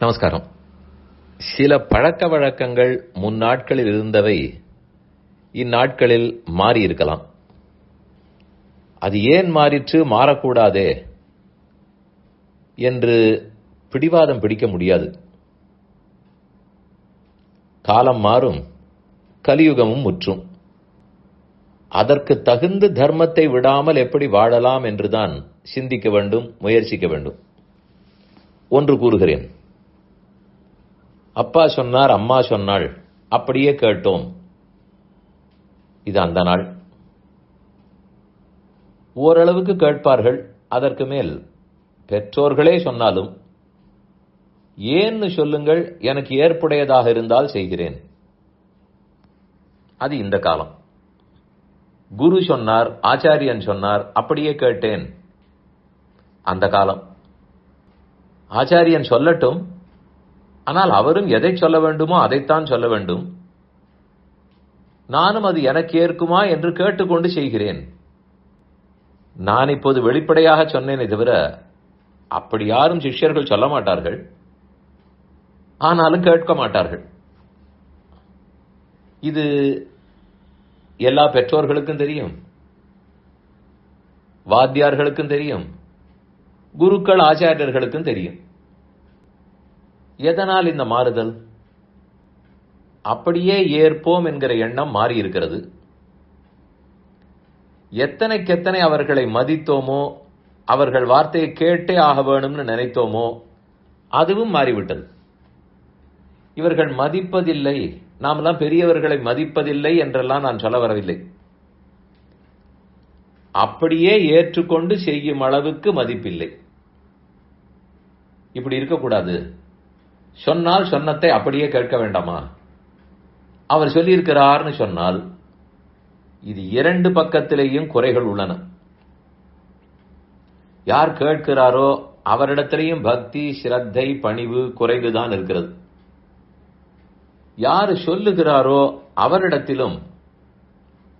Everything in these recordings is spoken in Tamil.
நமஸ்காரம். சில பழக்க வழக்கங்கள் முன்னாட்களில் இருந்தவை இந்நாட்களில் மாறி இருக்கலாம். அது ஏன் மாறிற்று, மாறக்கூடாதே என்று பிடிவாதம் பிடிக்க முடியாது. காலம் மாறும், கலியுகமும் முற்றும். அதற்கு தகுந்த தர்மத்தை விடாமல் எப்படி வாழலாம் என்றுதான் சிந்திக்க வேண்டும், முயற்சிக்க வேண்டும். ஒன்று கூறுகிறேன். அப்பா சொன்னார், அம்மா சொன்னாள், அப்படியே கேட்டோம். இது அந்த நாள். ஓரளவுக்கு கேட்பார்கள். அதற்கு மேல் பெற்றோர்களே சொன்னாலும் ஏன்னு சொல்லுங்கள், எனக்கு ஏற்புடையதாக இருந்தால் செய்கிறேன். அது இந்த காலம். குரு சொன்னார், ஆச்சாரியன் சொன்னார், அப்படியே கேட்டேன். அந்த காலம். ஆச்சாரியன் சொல்லட்டும், ஆனால் அவரும் எதை சொல்ல வேண்டுமோ அதைத்தான் சொல்ல வேண்டும். நானும் அது எனக்கு ஏற்குமா என்று கேட்டுக்கொண்டு செய்கிறேன். நான் இப்போது வெளிப்படையாக சொன்னேனே தவிர அப்படி யாரும் சிஷ்யர்கள் சொல்ல மாட்டார்கள். ஆனாலும் கேட்க மாட்டார்கள். இது எல்லா பெற்றோர்களுக்கும் தெரியும், வாத்தியார்களுக்கும் தெரியும், குருக்கள் ஆச்சாரியர்களுக்கும் தெரியும். எதனால் இந்த மாறுதல்? அப்படியே ஏற்போம் என்கிற எண்ணம் மாறி இருக்கிறது. எத்தனைக்கெத்தனை அவர்களை மதித்தோமோ, அவர்கள் வார்த்தையை கேட்டே ஆக வேணும்னு நினைத்தோமோ, அதுவும் மாறிவிட்டது. இவர்கள் மதிப்பதில்லை, நாமெல்லாம் பெரியவர்களை மதிப்பதில்லை என்றெல்லாம் நான் சொல்ல வரவில்லை. அப்படியே ஏற்றுக்கொண்டு செய்யும் அளவுக்கு மதிப்பில்லை. இப்படி இருக்கக்கூடாது. சொன்னால் சொன்னத்தை அப்படியே கேட்க வேண்டாமா? அவர் சொல்லியிருக்கிறார்னு சொன்னால் இது இரண்டு பக்கத்திலேயும் குறைகள் உள்ளன. யார் கேட்கிறாரோ அவரிடத்திலேயும் பக்தி, ஸ்ரத்தை, பணிவு குறைந்துதான் இருக்கிறது. யார் சொல்லுகிறாரோ அவரிடத்திலும்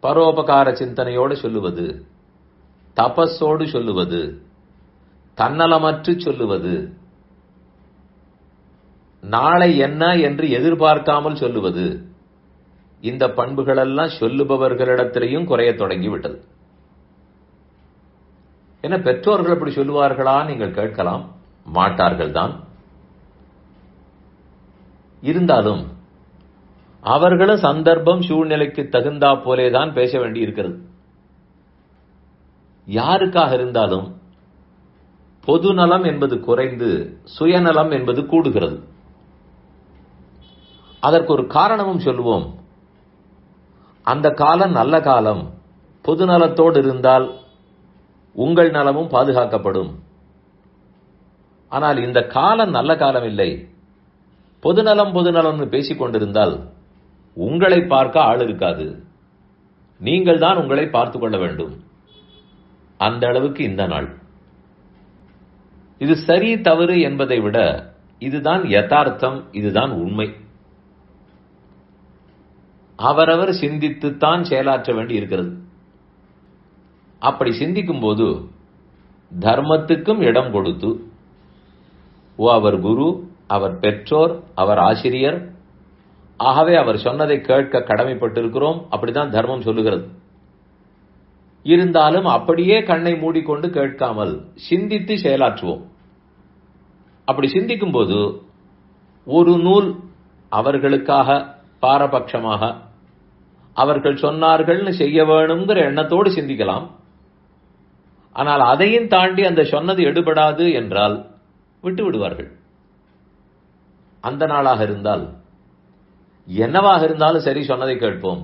பரோபகார சிந்தனையோடு சொல்லுவது, தபஸோடு சொல்லுவது, தன்னலமற்று சொல்லுவது, நாளை என்ன என்று எதிர்பார்க்காமல் சொல்லுவது, இந்த பண்புகளெல்லாம் சொல்லுபவர்களிடத்திலேயும் குறைய தொடங்கிவிட்டது. என்ன பெற்றோர்கள் அப்படி சொல்லுவார்களா நீங்கள் கேட்கலாம். மாட்டார்கள் தான். இருந்தாலும் அவர்களும் சந்தர்ப்பம் சூழ்நிலைக்கு தகுந்தா போலேதான் பேச வேண்டி இருக்கிறது. யாருக்காக இருந்தாலும் பொதுநலம் என்பது குறைந்து சுயநலம் என்பது கூடுகிறது. அதற்கு ஒரு காரணமும் சொல்லுவோம். அந்த காலம் நல்ல காலம். பொதுநலத்தோடு இருந்தால் உங்கள் நலமும் பாதுகாக்கப்படும். ஆனால் இந்த காலம் நல்ல காலம் இல்லை. பொதுநலம் பொதுநலம்னு பேசிக் கொண்டிருந்தால் உங்களை பார்க்க ஆள் இருக்காது. நீங்கள் தான் உங்களை பார்த்துக் கொள்ள வேண்டும். அந்த அளவுக்கு இந்த நாள். இது சரி தவறு என்பதை விட இதுதான் யதார்த்தம், இதுதான் உண்மை. அவரவர் சிந்தித்துத்தான் செயலாற்ற வேண்டி இருக்கிறது. அப்படி சிந்திக்கும் போது தர்மத்துக்கும் இடம் கொடுத்து, அவர் குரு, அவர் பெற்றோர், அவர் ஆசிரியர், ஆகவே அவர் சொன்னதை கேட்க கடமைப்பட்டிருக்கிறோம். அப்படித்தான் தர்மம் சொல்லுகிறது. இருந்தாலும் அப்படியே கண்ணை மூடிக்கொண்டு கேட்காமல் சிந்தித்து செயலாற்றுவோம். அப்படி சிந்திக்கும் போது ஒரு நூல் அவர்களுக்காக பாரபட்சமாக அவர்கள் சொன்னார்கள்னு செய்ய வேணுங்கிற எண்ணத்தோடு சிந்திக்கலாம். ஆனால் அதையும் தாண்டி அந்த சொன்னது எடுபடாது என்றால் விட்டு விடுவார்கள். அந்த நாளாக இருந்தால் என்னவாக இருந்தாலும் சரி, சொன்னதை கேட்போம்.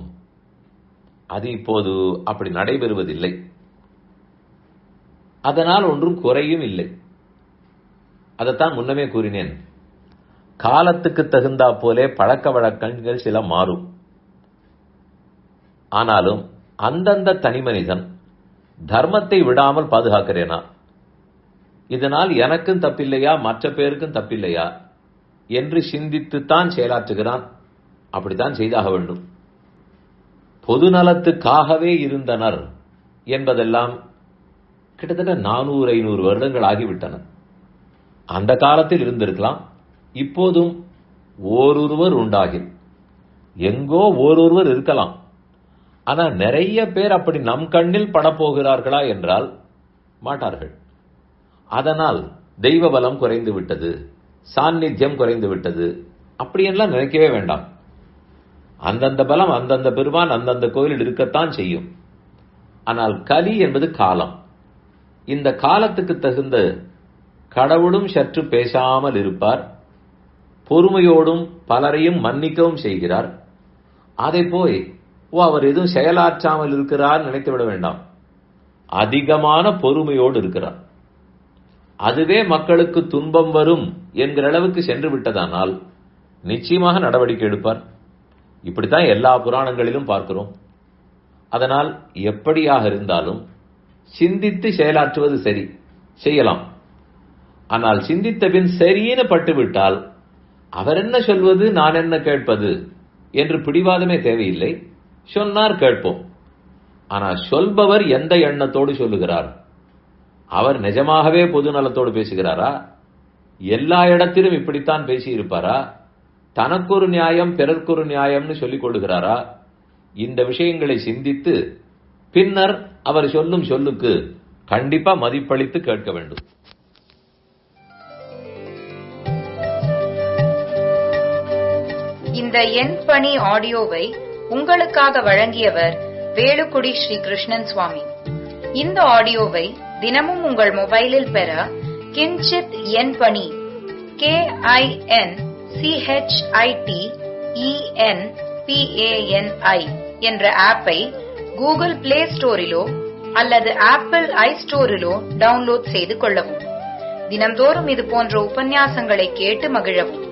அது இப்போது அப்படி நடைபெறுவதில்லை. அதனால் ஒன்றும் குறையும் இல்லை. அதைத்தான் முன்னமே கூறினேன். காலத்துக்கு தகுந்தா போலே பழக்க வழக்கங்கள் சில மாறும். ஆனாலும் அந்தந்த தனி மனிதன் தர்மத்தை விடாமல் பாதுகாக்கிறேனா, இதனால் எனக்கும் தப்பில்லையா, மற்ற பேருக்கும் தப்பில்லையா என்று சிந்தித்துத்தான் செயலாற்றுகிறான். அப்படித்தான் செய்தாக வேண்டும். பொதுநலத்துக்காகவே இருந்தனர் என்பதெல்லாம் கிட்டத்தட்ட 400-500 வருடங்கள் ஆகிவிட்டன. அந்த காலத்தில் இருந்திருக்கலாம், இப்போதும் ஓரொருவர் உண்டாகில். எங்கோ ஓரொருவர் இருக்கலாம். ஆனா நிறைய பேர் அப்படி நம் கண்ணில் படப்போகிறார்களா என்றால் மாட்டார்கள். அதனால் தெய்வ பலம் குறைந்து விட்டது, சாநித்தியம் குறைந்து விட்டது அப்படியெல்லாம் நினைக்கவே வேண்டாம். அந்தந்த பலம் அந்தந்த பெருமான் அந்தந்த கோயிலில் இருக்கத்தான் செய்யும். ஆனால் கலி என்பது காலம். இந்த காலத்துக்கு தகுந்த கடவுளும் சற்று பேசாமல் இருப்பார், பொறுமையோடும் பலரையும் மன்னிக்கவும் செய்கிறார். அதை போய் அவர் எதுவும் செயலாற்றாமல் இருக்கிறார் நினைத்து விட வேண்டாம். அதிகமான பொறுமையோடு இருக்கிறார். அதுவே மக்களுக்கு துன்பம் வரும் என்கிற அளவுக்கு சென்று விட்டதானால் நிச்சயமாக நடவடிக்கை எடுப்பார். இப்படித்தான் எல்லா புராணங்களிலும் பார்க்கிறோம். அதனால் எப்படியாக இருந்தாலும் சிந்தித்து செயலாற்றுவது சரி, செய்யலாம். ஆனால் சிந்தித்த பின் சரின்னு பட்டுவிட்டால் அவர் என்ன சொல்வது நான் என்ன கேட்பது என்று பிடிவாதமே தேவையில்லை. சொன்னார் கேட்போம். ஆனால் சொல்பவர் எந்த எண்ணத்தோடு சொல்லுகிறார்? அவர் நிஜமாகவே பொது நலத்தோடு பேசுகிறாரா? எல்லா இடத்திலும் இப்படித்தான் பேசி இருப்பாரா? தனக்கொரு நியாயம் பிறர்க்கொரு நியாயம்னு சொல்லிக் கொள்ளுகிறாரா? இந்த விஷயங்களை சிந்தித்து பின்னர் அவர் சொல்லும் சொல்லுக்கு கண்டிப்பா மதிப்பளித்து கேட்க வேண்டும். இந்த என் பணி ஆடியோவை உங்களுக்காக வழங்கியவர் வேலுக்குடி ஸ்ரீ கிருஷ்ணன் சுவாமி. இந்த ஆடியோவை தினமும் உங்கள் மொபைலில் பெற கிஞ்சித் என் பணி KINCHITENPANI என்ற ஆப்பை கூகுள் பிளே ஸ்டோரிலோ அல்லது ஆப்பிள் ஐஸ்டோரிலோ டவுன்லோட் செய்து கொள்ளவும். தினம்தோறும் இது போன்ற உபன்யாசங்களை கேட்டு மகிழவும்.